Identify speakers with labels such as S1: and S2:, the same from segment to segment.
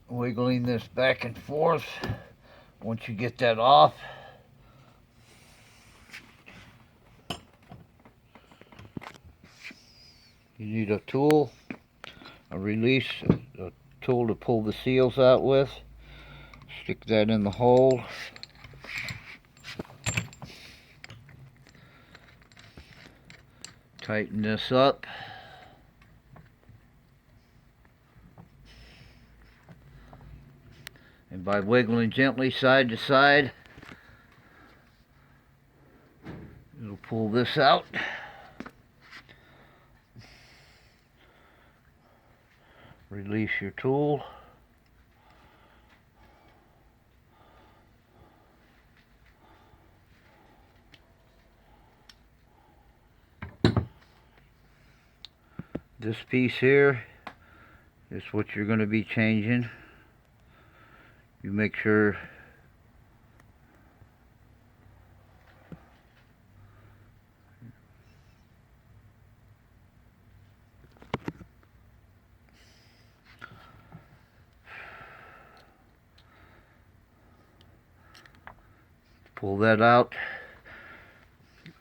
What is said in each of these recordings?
S1: wiggling this back and forth. Once you get that off, you need a tool, a release, a tool to pull the seals out with. Stick that in the hole. Tighten this up. And by wiggling gently side to side, it'll pull this out. Release your tool. This piece here is what you're going to be changing. You make sure pull that out.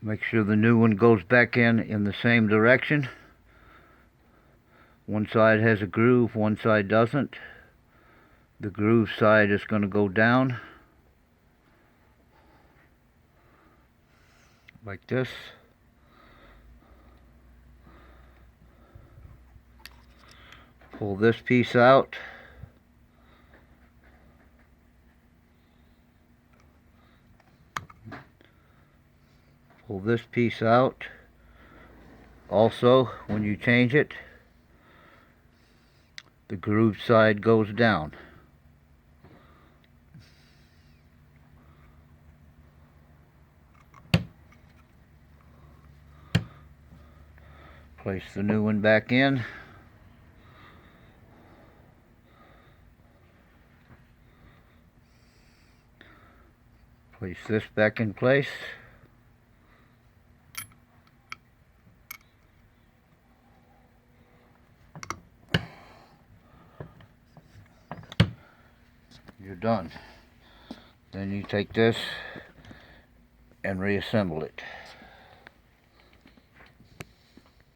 S1: Make sure the new one goes back in the same direction. One side has a groove, one side doesn't. The groove side is going to go down like this. Pull this piece out. Pull this piece out. Also, when you change it, the groove side goes down. Place the new one back in. Place this back in place. You're done. Then you take this and reassemble it.